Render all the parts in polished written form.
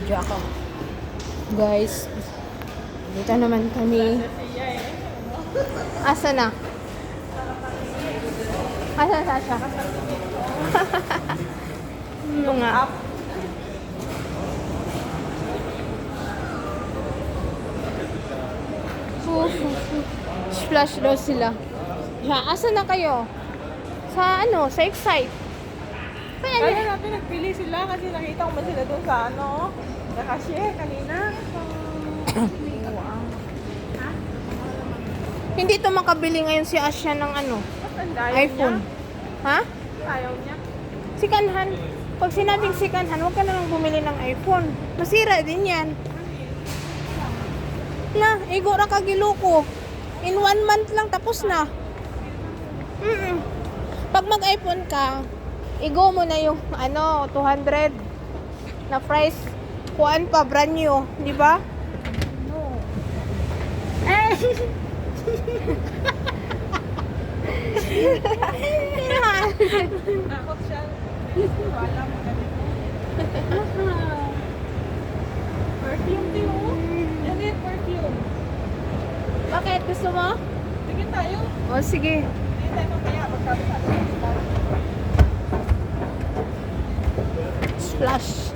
Naka-video ako. Guys, dito naman kami. Asa na? Asa na siya? Mga splash daw sila. Yeah, asa na kayo? Sa ano? Sa Excite. Kaya natin nagpili sila kasi nakita ko man sila doon sa ano, sa cashier kanina. Hindi to makabili ngayon si Asya ng ano? iPhone. Ha? Ayaw niya. Sikanhan. Pag sinabing sikanhan, huwag ka na lang bumili ng iPhone. Masira din yan. Na, igo ra kagiloko. In 1 month lang, tapos na. Pag mag-iPhone ka, igo mo na yung, 200 na price. Kuan pa, brand new. Di ba? No. Takot siya. Wala mo ganito. Perfume din mo? Yan din, perfume. Bakit? Gusto mo? Tingin tayo. O, sige. Tingin tayo mamaya. Magkabit. Splash.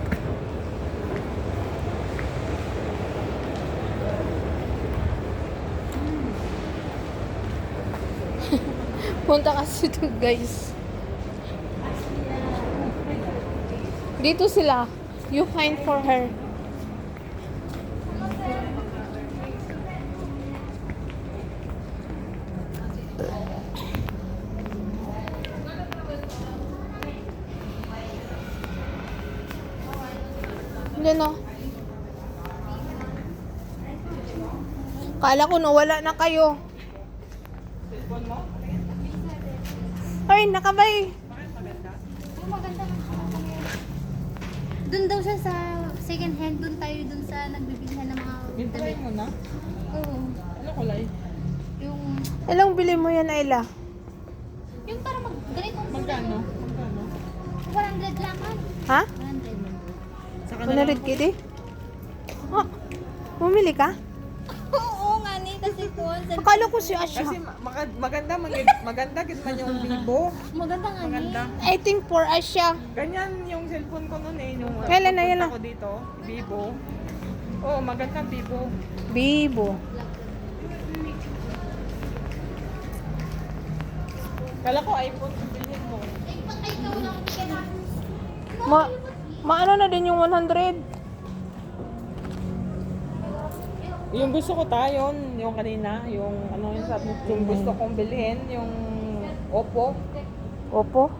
Punta kasi to guys. Dito sila. You find for her. Yan o. Kala ko nawala na kayo. Cellphone mo? Ay, nakabay. Maganda. Doon daw siya sa second hand. Doon tayo doon sa nagbibilhan ng mga Bintry mo na? Oo. Ano kulay? Yung, Ilang bili mo yan, Ayla? yung para ganitong Magkano? Magkano? 100 lang man. Ha? 100. Saka na lang 100 kitty? Oh, bumili ka? Oo nga ni. Kasi po. Akala ko si Asya. Kasi maganda gid man yung Vivo. Maganda nga ni. Maganda. I think for Asya. Ganyan yung cellphone ko noon eh. Yung Kailan na yan punta ko dito, Vivo. Oo, maganda Vivo. Bibo. Kala ko iPhone bilhin mo. Maano na din yung 100? Yung gusto ko tayon, yung kanina, yung ano yung sabi, yung gusto kong bilhin, yung Oppo. Opo.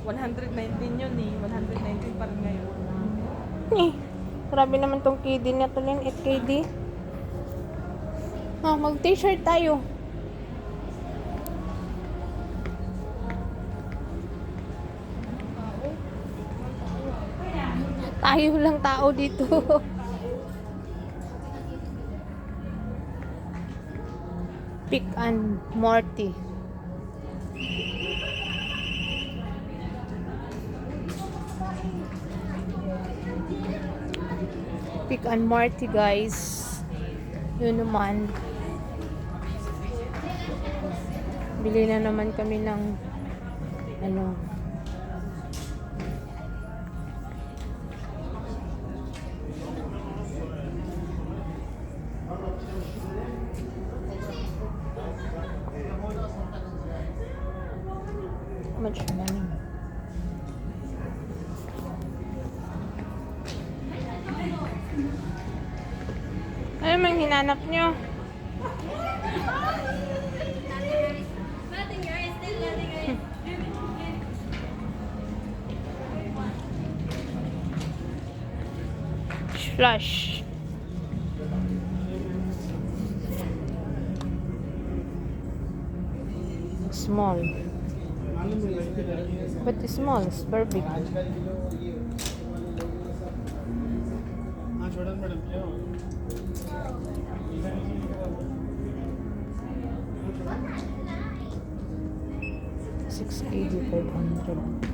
119 yun eh. 119 pa rin ngayon. Grabe naman tong KD na to lang, 8KD. Mag t-shirt tayo. Tayo lang tao dito. Pick and Morty. Pick and Morty, guys. Yun naman. Bili na naman kami ng ano. Much money. Ano mang hinanap nyo? Flush. Small. But small, it's very big. $680, $500.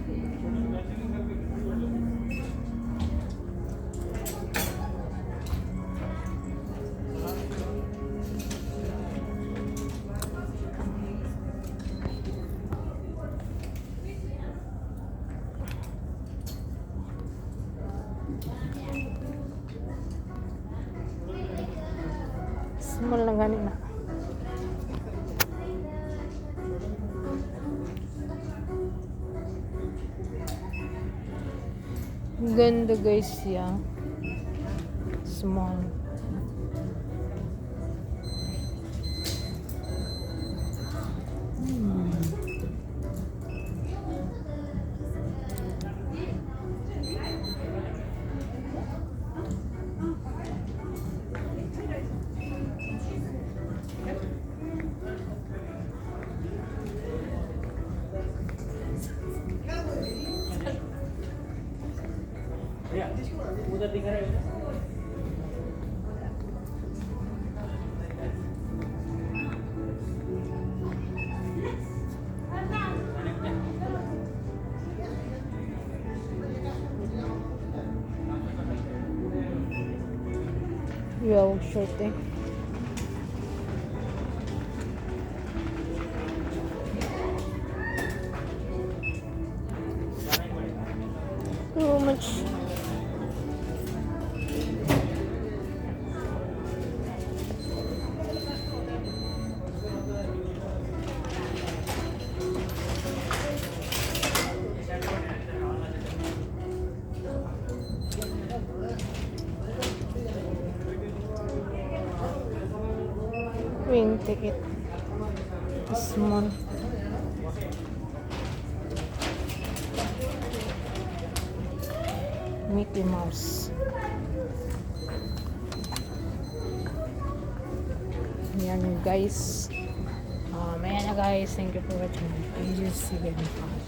Small na gani na. Ang ganda guys siya. Small. Yo, short eh. Too much. Wing ticket. Small. Mickey Mouse. Yan guys. Maya na guys. Thank you for watching. Please see you again.